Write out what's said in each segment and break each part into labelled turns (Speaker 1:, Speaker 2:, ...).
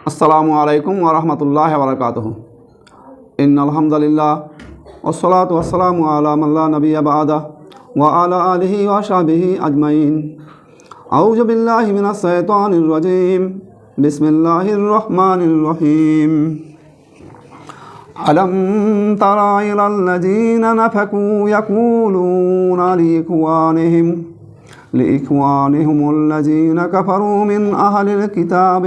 Speaker 1: अस्सलामु अलैकुम व रहमतुल्लाहि व बरकातुहू। इन्नल हम्दुलिल्लाह वस्सलातु वस्सलामु अला मन ला नबिय्य बअदह व अला आलिहि व अस्हाबिहि अजमईन। औज़ु बिल्लाहि मिनश शैतानिर रजीम। बिस्मिल्लाहिर रहमानिर रहीम। अलम तरा इलल लज़ीना नफ़क़ू यक़ूलूना लिइख्वानिहिमुल्लज़ीना कफ़रू मिन अहलिल किताब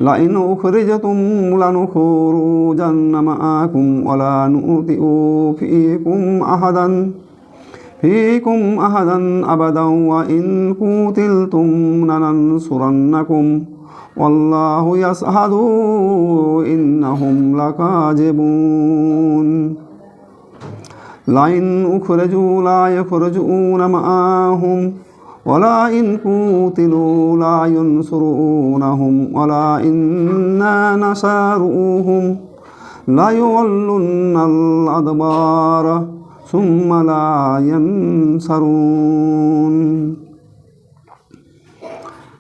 Speaker 1: लइन उख़रिजतुम लनुख़रुजन्न मअकुम वला नुतिउ फ़ीकुम अहदन अबदन व इन क़ुतिलतुम लनंसुरन्नकुम वल्लाहु यशहदु इन्नहुम लकाज़िबून। लइन उख़रिजू ला यख़रुजून मअहुम वला इन क़ुतिलू ला यंसुरूनहुम वला इन नसरूहुम ला युवल्लुन्नल अदबार सुम्मा ला यंसरून।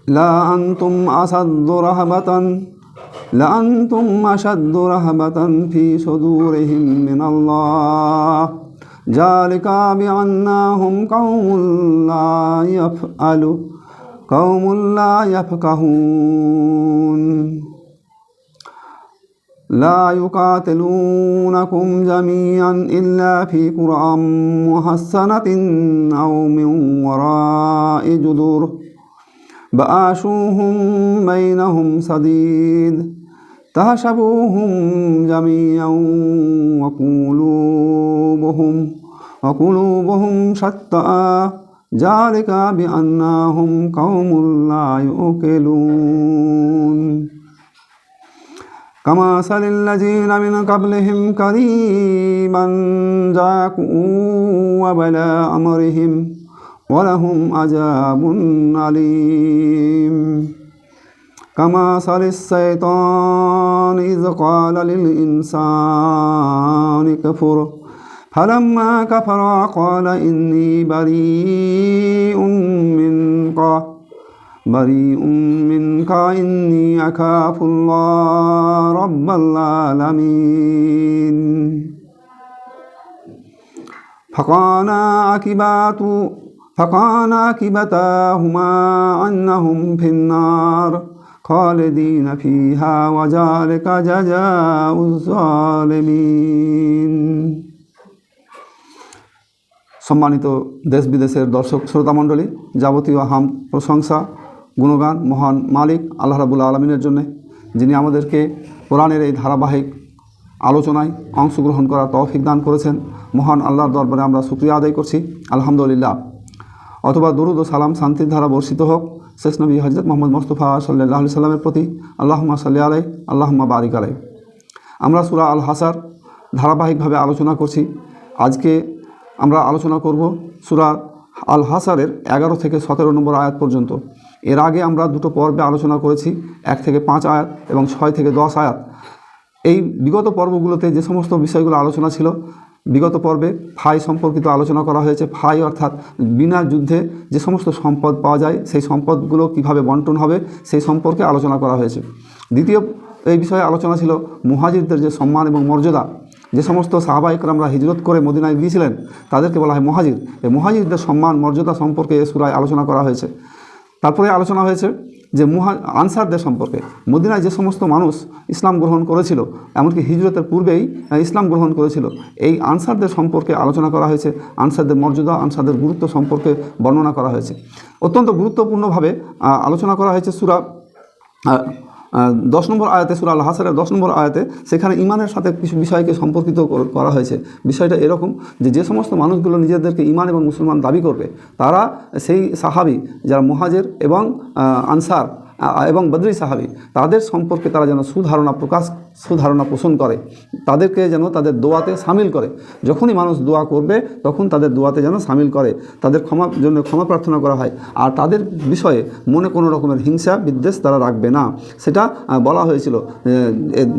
Speaker 1: लअंतुम अशद्दु रहबतन फ़ी सुदूरिहिम मिनल्लाह ज़ालिका बिअन्नहुम क़ौमुन ला यफ़क़हून। ला युक़ातिलूनकुम जमीअन इल्ला फ़ी क़ुरअन मुहस्सनतिन औ मिन वराइ जुदुर बअसुहुम बैनहुम शदीद तहसबुहुम जमीअन वक़ुलूबुहुम शत्ता ज़ालिका बिअन्नहुम क़ौमुन ला युक़िलून। कमसलिल लज़ीना मिन क़ब्लिहिम क़रीबन ज़ाक़ू वबला अमरिहिम वलहुम अज़ाबुन अलीम। कमसलिश शैतानि इज़ क़ाल लिल इंसानि कफ़ुर फलम्मा कफ़र क़ाल इन्नी बरीउन मिनका इन्नी अख़ाफ़ुल्लाह रब्बल आलमीन। फ़कान आक़िबतहुमा अन्नहुम फ़िन्नार ख़ालिदीन फ़ीहा व ज़ालिका जज़ाउज़ ज़ालिमीन। सम्मानित देश विदेशेर दर्शक श्रोता मंडली, যাবতীয় হাম প্রশংসা গুণগান মহান মালিক আল্লাহ রাব্বুল আলামিনের জন্য, যিনি আমাদেরকে কোরআনের এই ধারাবাহিক আলোচনায় অংশগ্রহণ করার তৌফিক দান করেছেন। মহান আল্লাহর দরবারে আমরা শুকরিয়া আদায় করছি, আলহামদুলিল্লাহ। অথবা দরুদ ও সালাম শান্তির ধারা বর্ষিত হোক শেষ নবী হযরত মুহাম্মদ মুস্তাফা সাল্লাল্লাহু আলাইহি সাল্লামের প্রতি। আল্লাহুম্মা সাল্লি আলাইহি আল্লাহুম্মা বারিক আলাইহি। আমরা সূরা আল হাসার ধারাবাহিকভাবে আলোচনা করছি। আজকে আমরা আলোচনা করব সূরা আল হাসারের 11 থেকে 17 নম্বর আয়াত পর্যন্ত। এর আগে আমরা দুটো পর্বে আলোচনা করেছি, 1 থেকে 5 আয়াত এবং 6 থেকে 10 আয়াত। এই বিগত পর্বগুলোতে যে সমস্ত বিষয়গুলো আলোচনা ছিল, বিগত পর্বে ফাই সম্পর্কিত আলোচনা করা হয়েছে। ফাই অর্থাৎ বিনা যুদ্ধে যে সমস্ত সম্পদ পাওয়া যায় সেই সম্পদগুলো কিভাবে বন্টন হবে সেই সম্পর্কে আলোচনা করা হয়েছে। দ্বিতীয় এই বিষয়ে আলোচনা ছিল মুহাজিরদের যে সম্মান এবং মর্যাদা। যে সমস্ত সাহাবা ইকরামরা হিজরত করে মদিনায় গিয়েছিলেন তাদেরকে বলা হয় মুহাজির। এই মুহাজিরদের সম্মান মর্যাদা সম্পর্কে এই সূরায় আলোচনা করা হয়েছে। তারপরে আলোচনা হয়েছে যে আনসারদের সম্পর্কে। মদিনায় যে সমস্ত মানুষ ইসলাম গ্রহণ করেছিল, এমনকি হিজরতের পূর্বেই ইসলাম গ্রহণ করেছিল, এই আনসারদের সম্পর্কে আলোচনা করা হয়েছে। আনসারদের মর্যাদা, আনসারদের গুরুত্ব সম্পর্কে বর্ণনা করা হয়েছে। অত্যন্ত গুরুত্বপূর্ণভাবে আলোচনা করা হয়েছে সূরা 10 নম্বর আয়াতে, সূরা আল হাসারের 10 নম্বর আয়াতে। সেখানে ঈমানের সাথে কিছু বিষয়কে সম্পর্কিত করা হয়েছে। বিষয়টা এরকম যে সমস্ত মানুষগুলো নিজেদেরকে ঈমান এবং মুসলমান দাবি করবে, তারা সেই সাহাবী যারা মুহাজির এবং আনসার এবং বদরি সাহাবী, তাদের সম্পর্কে তারা যেন সুধারণা পোষণ করে, তাদেরকে যেন তাদের দোয়াতে সামিল করে। যখনই মানুষ দোয়া করবে তখন তাদের দোয়াতে যেন সামিল করে, তাদের ক্ষমা প্রার্থনা করা হয়। আর তাদের বিষয়ে মনে কোনো রকমের হিংসা বিদ্বেষ তারা রাখবে না, সেটা বলা হয়েছিল।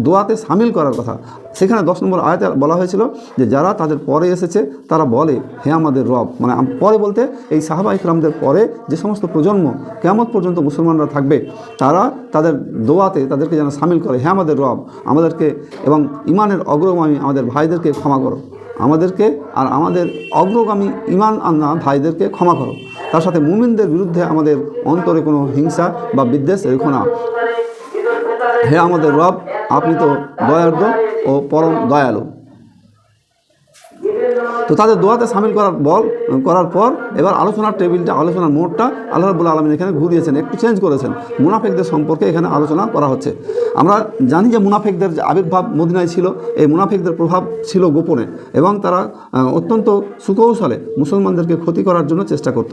Speaker 1: দোয়াতে সামিল করার কথা সেখানে 10 নম্বর আয়াতে বলা হয়েছিল যে যারা তাদের পরে এসেছে তারা বলে হে আমাদের রব, মানে পরে বলতে এই সাহাবা ইকরামদের পরে যে সমস্ত প্রজন্ম কিয়ামত পর্যন্ত মুসলমানরা থাকবে তারা তাদের দোয়াতে তাদেরকে যেন সামিল করে, হ্যাঁ আমাদের রব আমাদেরকে এবং ইমানের অগ্রগামী আমাদের ভাইদেরকে ক্ষমা করো, আমাদেরকে আর আমাদের অগ্রগামী ইমান আনা ভাইদেরকে ক্ষমা করো, তার সাথে মুমিনদের বিরুদ্ধে আমাদের অন্তরে কোনো হিংসা বা বিদ্বেষ রেখো না। হে আমাদের রব, আপনি তো দয়ার্দ্র ও পরম দয়ালু। তো তাদের দোয়াতে সামিল করার পর এবার আলোচনার টেবিলটা, আলোচনার মোড়টা আল্লাহ রাব্বুল আলামিন এখানে ঘুরিয়েছেন, একটু চেঞ্জ করেছেন। মুনাফিকদের সম্পর্কে এখানে আলোচনা করা হচ্ছে। আমরা জানি যে মুনাফিকদের যে আবির্ভাব মদিনায় ছিল, এই মুনাফিকদের প্রভাব ছিল গোপনে এবং তারা অত্যন্ত সুকৌশলে মুসলমানদেরকে ক্ষতি করার জন্য চেষ্টা করত।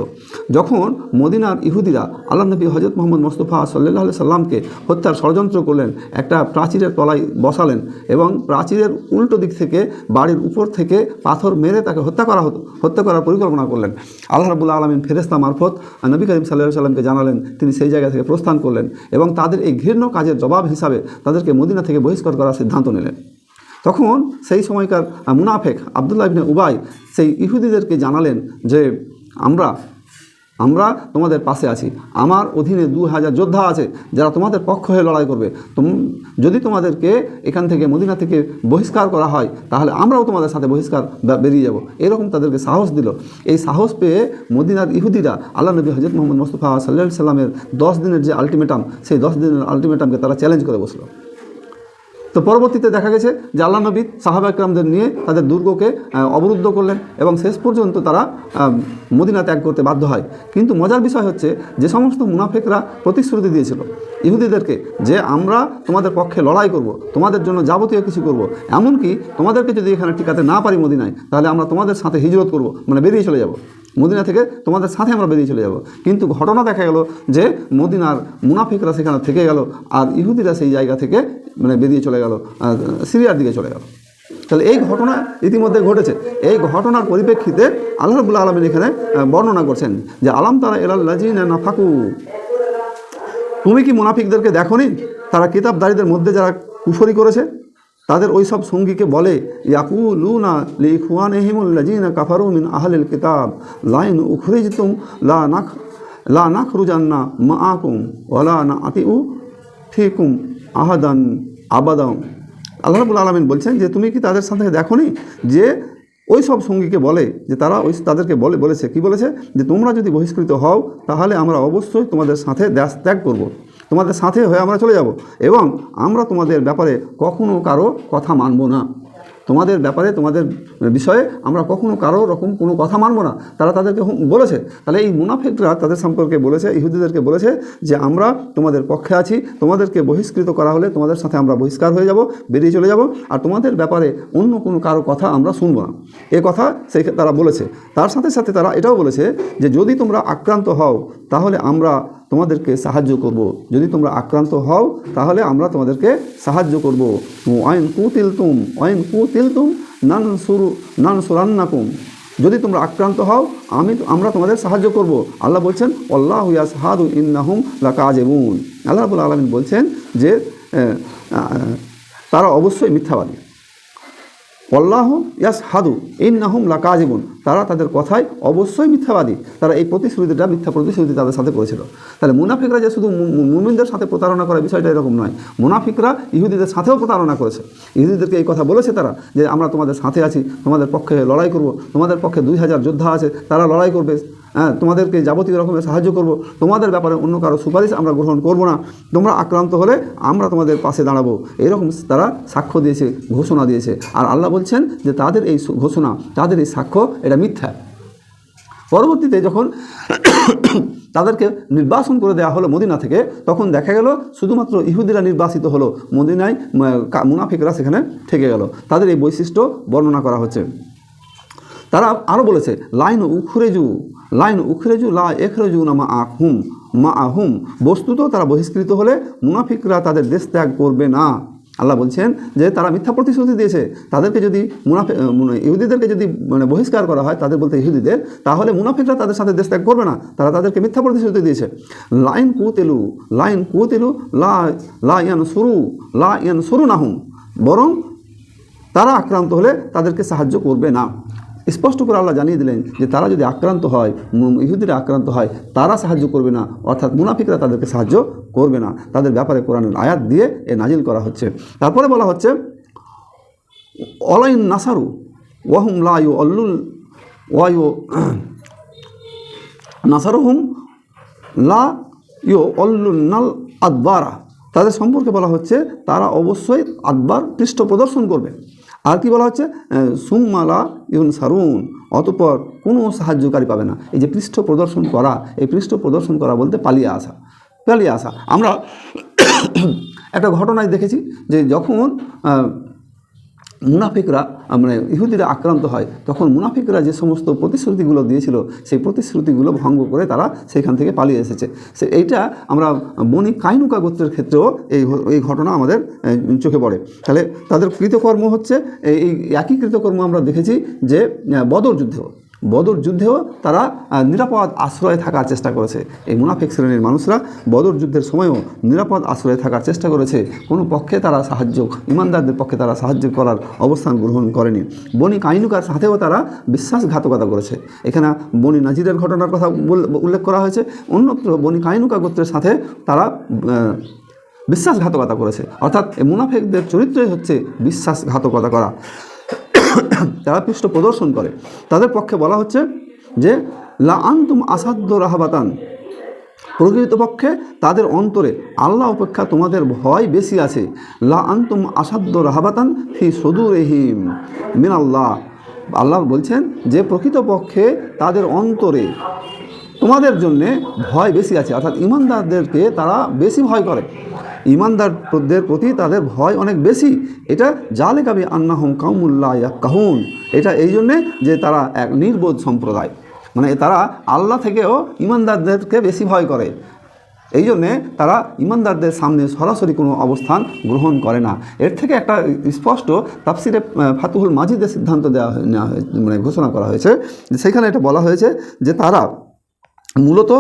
Speaker 1: যখন মদিনার ইহুদিরা আল্লাহ নবী হযরত মুহাম্মদ মুস্তাফা সাল্লাল্লাহু আলাইহি সাল্লামকে হত্যার ষড়যন্ত্র করলেন, একটা প্রাচীরের তলায় বসালেন এবং প্রাচীরের উল্টো দিক থেকে বাড়ির উপর থেকে পাথর মেরে তাকে হত্যা করার পরিকল্পনা করলেন, আল্লাহ রাব্বুল আলামিন ফেরেশতা মারফত নবী করিম সাল্লাল্লাহু আলাইহি সাল্লামকে জানালেন। তিনি সেই জায়গা থেকে প্রস্থান করলেন এবং তাদের এই ঘৃণ্য কাজের জবাব হিসাবে তাদেরকে মদিনা থেকে বহিষ্কার করার সিদ্ধান্ত নিলেন। তখন সেই সময়কার মুনাফেক আব্দুল্লাহ ইবনে উবাই সেই ইহুদিদেরকে জানালেন যে আমরা তোমাদের পাশে আছি, আমার অধীনে 2000 যোদ্ধা আছে যারা তোমাদের পক্ষ হয়ে লড়াই করবে। যদি তোমাদেরকে এখান থেকে মদিনা থেকে বহিষ্কার করা হয় তাহলে আমরাও তোমাদের সাথে বেরিয়ে যাব। এরকম তাদেরকে সাহস দিল। এই সাহস পেয়ে মদিনার ইহুদিরা আল্লাহ নবী হযরত মুহাম্মদ মুস্তাফা সাল্লাল্লাহু আলাইহি সাল্লামের 10 দিনের যে আলটিমেটাম, সেই 10 দিনের আলটিমেটামকে তারা চ্যালেঞ্জ করে বসলো। তো পরবর্তীতে দেখা গেছে যে আল্লাহ নবী সাহাবা একরামদের নিয়ে তাদের দুর্গকে অবরুদ্ধ করলেন এবং শেষ পর্যন্ত তারা মদিনা ত্যাগ করতে বাধ্য হয়। কিন্তু মজার বিষয় হচ্ছে যে সমস্ত মুনাফিকরা প্রতিশ্রুতি দিয়েছিল ইহুদিদেরকে যে আমরা তোমাদের পক্ষে লড়াই করব, তোমাদের জন্য যাবতীয় কিছু করব, এমনকি তোমাদেরকে যদি এখানে টিকাতে না পারি মদিনায়, তাহলে আমরা তোমাদের সাথে হিজরত করব, মানে বেরিয়ে চলে যাব, মদিনা থেকে তোমাদের সাথে আমরা বেরিয়ে চলে যাব। কিন্তু ঘটনা দেখা গেল যে মদিনার মুনাফিকরা সেখানে থেকে গেল আর ইহুদিরা সেই জায়গা থেকে বেরিয়ে চলে গেল, সিরিয়ার দিকে চলে গেল। তাহলে এই ঘটনা ইতিমধ্যে ঘটেছে। এই ঘটনার পরিপ্রেক্ষিতে আল্লাহ রাব্বুল আলামিন এখানে বর্ণনা করছেন যে আলাম তারা ইলাল্লাযিনা নাফাকু, তুমি কি মুনাফিকদেরকে দেখোনি? তারা কিতাবদারীদের মধ্যে যারা কুফরি করেছে তাদের ওই সব সঙ্গীকে বলে ইয়াকুলুনা লিইখওয়ানিহিমুল্লাযিনা কাফারু মিন আহলিল কিতাব লাইন উখরিজতুম লা নাখরুজান্না মাআকুম ওয়ালা নাআতিউ ফিকুম আহাদান আবাদাম। আল্লাহ রাব্বুল আলামিন বলছেন যে তুমি কি তাদের সাথে দেখোনি যে ওই সব সঙ্গীকে বলে যে তারা তাদেরকে বলেছে কি বলেছে যে তোমরা যদি বহিষ্কৃত হও তাহলে আমরা অবশ্যই তোমাদের সাথে দেশ ত্যাগ করব, তোমাদের সাথে হয়ে আমরা চলে যাব এবং আমরা তোমাদের ব্যাপারে কখনো কারো কথা মানব না, তোমাদের ব্যাপারে তোমাদের বিষয়ে আমরা কখনো কারো রকম কোনো কথা মানব না, তারা তাদেরকে বলেছে। তাহলে এই মুনাফিকরা তাদের সম্পর্কে বলেছে, ইহুদিদেরকে বলেছে যে আমরা তোমাদের পক্ষে আছি, তোমাদেরকে বহিষ্কৃত করা হলে তোমাদের সাথে আমরা বহিষ্কার হয়ে যাব, বেরিয়ে চলে যাব, আর তোমাদের ব্যাপারে অন্য কোনো কারো কথা আমরা শুনব না, এ কথা তারা বলেছে। তার সাথে সাথে তারা এটাও বলেছে যে যদি তোমরা আক্রান্ত হও তাহলে আমরা তোমাদেরকে সাহায্য করব, যদি তোমরা আক্রান্ত হও তাহলে আমরা তোমাদেরকে সাহায্য করব। ওয়াইন কুতিলতুম নানসুরান্নাকুম, যদি তোমরা আক্রান্ত হও আমরা তোমাদের সাহায্য করব। আল্লাহ বলছেন আল্লাহু ইয়াশহাদু ইন্নাহুম লাকাযিবুন, আল্লাহ রাব্বুল আলামিন বলছেন যে তারা অবশ্যই মিথ্যাবাদী। আল্লাহু ইয়াশহাদু ইন্নাহুম লাকাযিবুন, তারা তাদের কথায় অবশ্যই মিথ্যাবাদী, তারা এই মিথ্যা প্রতিশ্রুতি তাদের সাথে করেছিল। তাহলে মুনাফিকরা যে শুধু মুমিনদের সাথে প্রতারণা করার বিষয়টা এরকম নয়, মুনাফিকরা ইহুদিদের সাথেও প্রতারণা করেছে। ইহুদিদেরকে এই কথা বলেছে তারা যে আমরা তোমাদের সাথে আছি, তোমাদের পক্ষে লড়াই করব, তোমাদের পক্ষে 2000 যোদ্ধা আছে, তারা লড়াই করবে, তোমাদেরকে যাবতীয় রকমের সাহায্য করব, তোমাদের ব্যাপারে অন্য কারো সুপারিশ আমরা গ্রহণ করব না, তোমরা আক্রান্ত হলে আমরা তোমাদের পাশে দাঁড়াবো, এরকম তারা সাক্ষ্য দিয়েছে, ঘোষণা দিয়েছে। আর আল্লাহ বলছেন যে তাদের এই ঘোষণা, তাদের এই সাক্ষ্য এটা মিথ্যা। পরবর্তীতে যখন তাদেরকে নির্বাসন করে দেওয়া হলো মদিনা থেকে, তখন দেখা গেল শুধুমাত্র ইহুদিরা নির্বাসিত হলো, মদিনায় মুনাফিকরা সেখানে থেকে গেল। তাদের এই বৈশিষ্ট্য বর্ণনা করা হচ্ছে। তারা আরও বলেছে লাইন উখরেজু লা এখরেজু না মা আহুম, বস্তুত তারা বহিষ্কৃত হলে মুনাফিকরা তাদের দেশ ত্যাগ করবে না। আল্লাহ বলছেন যে তারা মিথ্যা প্রতিশ্রুতি দিয়েছে, তাদেরকে যদি ইহুদিদেরকে যদি বহিষ্কার করা হয়, তাদের বলতে ইহুদিদের, তাহলে মুনাফিকরা তাদের সাথে দেশ ত্যাগ করবে না, তারা তাদেরকে মিথ্যা প্রতিশ্রুতি দিয়েছে। লাইন কুতিলু লা ইয়ানসুরু নাহুম, বরং তারা আক্রান্ত হলে তাদেরকে সাহায্য করবে না। স্পষ্ট করে আল্লাহ জানিয়ে দিলেন যে তারা যদি আক্রান্ত হয়, ইহুদিরা আক্রান্ত হয়, তারা সাহায্য করবে না, অর্থাৎ মুনাফিকরা তাদেরকে সাহায্য করবে না। তাদের ব্যাপারে কোরআনের আয়াত দিয়ে এ নাজিল করা হচ্ছে। তারপরে বলা হচ্ছে অলাইন নাসারু ওয়াহুম লা ইউআল্লুল ওয়ায়ু নাসারুহুম লা ইউআল্লুনাল আদবারা, তাদের সম্পর্কে বলা হচ্ছে তারা অবশ্যই আদবার পৃষ্ঠ প্রদর্শন করবে। আর কি বলা হচ্ছে সুম্মালা ইউন সারুন, অতঃপর কোনো সাহায্যকারী পাবে না। এই যে পৃষ্ঠ প্রদর্শন করা, এই পৃষ্ঠ প্রদর্শন করা বলতে পালিয়ে আসা। আমরা একটা ঘটনায় দেখেছি যে যখন মুনাফিকরা মানে ইহুদিরা আক্রান্ত হয়, তখন মুনাফিকরা যে সমস্ত প্রতিশ্রুতিগুলো দিয়েছিল সেই প্রতিশ্রুতিগুলো ভঙ্গ করে তারা সেখান থেকে পালিয়ে এসেছে। এইটা আমরা বনি কাইনুকা গোত্রের ক্ষেত্রেও এই ঘটনা আমাদের চোখে পড়ে। তাহলে তাদের কৃতকর্ম হচ্ছে এই একই কৃতকর্ম আমরা দেখেছি যে বদর যুদ্ধেও তারা নিরাপদ আশ্রয়ে থাকার চেষ্টা করেছে। এই মুনাফিক শ্রেণীর মানুষরা বদর যুদ্ধের সময়ও নিরাপদ আশ্রয়ে থাকার চেষ্টা করেছে। কোনো পক্ষে তারা ইমানদারদের পক্ষে তারা সাহায্য করার অবস্থান গ্রহণ করেনি। বনি কাইনুকার সাথেও তারা বিশ্বাসঘাতকতা করেছে। এখানে বনি নাজিরের ঘটনার কথা উল্লেখ করা হয়েছে, অন্যত্র বনি কাইনুকা গোত্রের সাথে তারা বিশ্বাসঘাতকতা করেছে। অর্থাৎ এই মুনাফিকদের চরিত্রই হচ্ছে বিশ্বাসঘাতকতা করা, তারা পৃষ্ঠ প্রদর্শন করে। তাদের পক্ষে বলা হচ্ছে যে লা আনতুম আসাদ্দ রাহাবাতান, প্রকৃতপক্ষে তাদের অন্তরে আল্লাহ অপেক্ষা তোমাদের ভয় বেশি আছে। লা আনতুম আসাদ্দ রাহাবাতান ফি সুদুরিহিম মিনাল্লাহ, আল্লাহ বলছেন যে প্রকৃতপক্ষে তাদের অন্তরে তোমাদের জন্যে ভয় বেশি আছে, অর্থাৎ ইমানদারদেরকে তারা বেশি ভয় করে, ইমানদারদের প্রতি তাদের ভয় অনেক বেশি। এটা জালিকা বি আন্নাহুম কাউমুল লা ইয়াফকাহুন, এটা এই জন্যে যে তারা এক নির্বোধ সম্প্রদায়, মানে তারা আল্লাহ থেকেও ইমানদারদেরকে বেশি ভয় করে, এই জন্যে তারা ইমানদারদের সামনে সরাসরি কোনো অবস্থান গ্রহণ করে না। এর থেকে একটা স্পষ্ট তাফসিরে ফাতুহুল মাজিদের সিদ্ধান্ত নেওয়া হয়েছে, মানে ঘোষণা করা হয়েছে, সেখানে এটা বলা হয়েছে যে তারা মূলত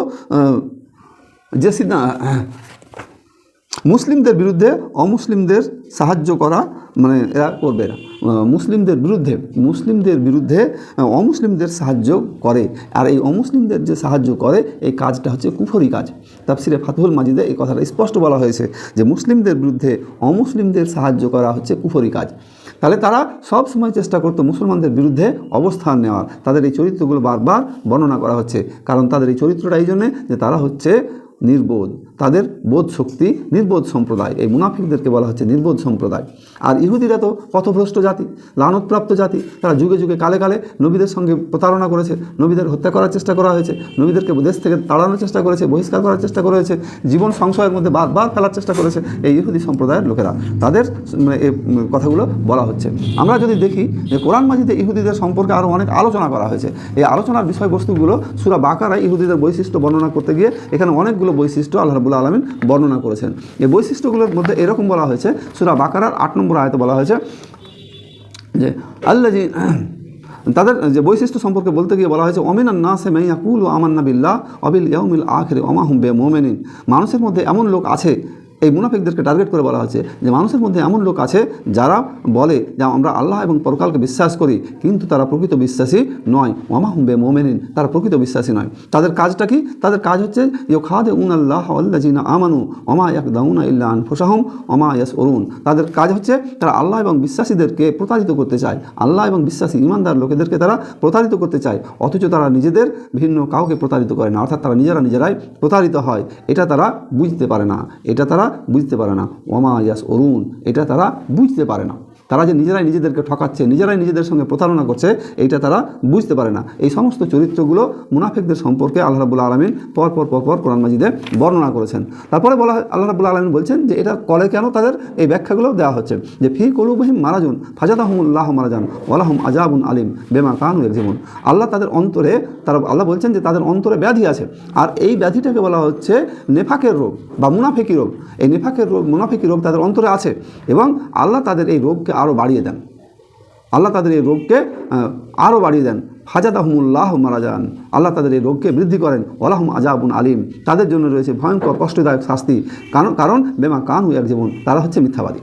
Speaker 1: যে মুসলিমদের বিরুদ্ধে অমুসলিমদের সাহায্য করা, মানে এরা করবে না, মুসলিমদের বিরুদ্ধে অমুসলিমদের সাহায্য করে। আর এই অমুসলিমদের যে সাহায্য করে এই কাজটা হচ্ছে কুফরি কাজ। তাফসিরে ফাতুহুল মাজিদে এই কথাটা স্পষ্ট বলা হয়েছে যে মুসলিমদের বিরুদ্ধে অমুসলিমদের সাহায্য করা হচ্ছে কুফরি কাজ। তাহলে তারা সব সময় চেষ্টা করতো মুসলমানদের বিরুদ্ধে অবস্থান নেওয়ার। তাদের এই চরিত্রগুলো বারবার বর্ণনা করা হচ্ছে, কারণ তাদের এই চরিত্রটা এই জন্যে যে তারা হচ্ছে নির্বোধ, তাদের বোধ শক্তি নির্বোধ সম্প্রদায়। এই মুনাফিকদেরকে বলা হচ্ছে নির্বোধ সম্প্রদায়। আর ইহুদিরা তো পথভ্রষ্ট জাতি, লানতপ্রাপ্ত জাতি, তারা যুগে যুগে কালে কালে নবীদের সঙ্গে প্রতারণা করেছে, নবীদের হত্যা করার চেষ্টা করা হয়েছে, নবীদেরকে দেশ থেকে তাড়ানোর চেষ্টা করেছে, বহিষ্কার করার চেষ্টা করেছে, জীবন সংশয়ের মধ্যে বারবার ফেলার চেষ্টা করেছে এই ইহুদি সম্প্রদায়ের লোকেরা। তাদের এই কথাগুলো বলা হচ্ছে। আমরা যদি দেখি যে কোরআন মাজিদে ইহুদিদের সম্পর্কে আরও অনেক আলোচনা করা হয়েছে। এই আলোচনার বিষয়বস্তুগুলো সূরা বাকারায় ইহুদিদের বৈশিষ্ট্য বর্ণনা করতে গিয়ে এখানে অনেকগুলো বৈশিষ্ট্য আল্লাহ রাব্বুল আলামিন বর্ণনা করেছেন। এই বৈশিষ্ট্যগুলোর মধ্যে এরকম বলা হয়েছে, সূরা বাকারার 8 নম্বর আয়াতে বলা হয়েছে যে আল্লাযী, তাদের যে বৈশিষ্ট্য সম্পর্কে বলতে গিয়ে বলা হয়েছে অমিনান নাসি মান ইয়াকুলু আমান্না বিল্লাহ ওয়া বিল ইয়াউমিল আখির ওয়া মা হুম বিমুমিনিন, মানুষের মধ্যে এমন লোক আছে, এই মুনাফিকদেরকে টার্গেট করে বলা হচ্ছে যে মানুষের মধ্যে এমন লোক আছে যারা বলে যে আমরা আল্লাহ এবং পরকালকে বিশ্বাস করি, কিন্তু তারা প্রকৃত বিশ্বাসী নয়। ওয়ামা হুম বিমুমিনিন, তারা প্রকৃত বিশ্বাসী নয়। তাদের কাজটা কি? তাদের কাজ হচ্ছে ইউখাদিউনা আল্লাহ ওয়াল্লাযিনা আমানু ওমা ইয়াকদাউনা ইল্লা আনফুসাহুম ওমা ইয়াশউরুন, তাদের কাজ হচ্ছে তারা আল্লাহ এবং বিশ্বাসীদেরকে প্রতারিত করতে চায়, আল্লাহ এবং বিশ্বাসী ইমানদার লোকেদেরকে তারা প্রতারিত করতে চায়, অথচ তারা নিজেদের ভিন্ন কাউকে প্রতারিত করে না, অর্থাৎ তারা নিজেরাই প্রতারিত হয়। এটা তারা বুঝতে পারে না। ওমা ইয়াশউরুন, এটা তারা বুঝতে পারে না। তারা যে নিজেরাই নিজেদেরকে ঠকাচ্ছে, নিজেরাই নিজেদের সঙ্গে প্রতারণা করছে, এইটা তারা বুঝতে পারে না। এই সমস্ত চরিত্রগুলো মুনাফিকদের সম্পর্কে আল্লাহ রাব্বুল আলামিন পরপর কোরআন মাজিদে বর্ণনা করেছেন। তারপরে বলা হয়, আল্লাহ রাব্বুল আলামিন বলছেন যে এটা কলে কেন, তাদের এই ব্যাখ্যাগুলো দেওয়া হচ্ছে যে ফি কুলুবিহিম মারাজুন ফাজাদাহুমুল্লাহু মারাজান ওয়ালাহুম আযাবুন আলিম বিমা কানু ইয়াকজিবুন, আল্লাহ বলছেন যে তাদের অন্তরে ব্যাধি আছে, আর এই ব্যাধিটাকে বলা হচ্ছে নেফাকের রোগ বা মুনাফিকি রোগ। এই মুনাফিকি রোগ তাদের অন্তরে আছে এবং আল্লাহ তাদের এই রোগকে আরও বাড়িয়ে দেন। ফাজাদাহুমুল্লাহু মারাজান, আল্লাহ তাদের এই রোগকে বৃদ্ধি করেন। ওয়ালাহুম আযাবুন আলিম, তাদের জন্য রয়েছে ভয়ঙ্কর কষ্টদায়ক শাস্তি, কারণ বেমা কানু ইয়াকজিবুন, তারা হচ্ছে মিথ্যাবাদী।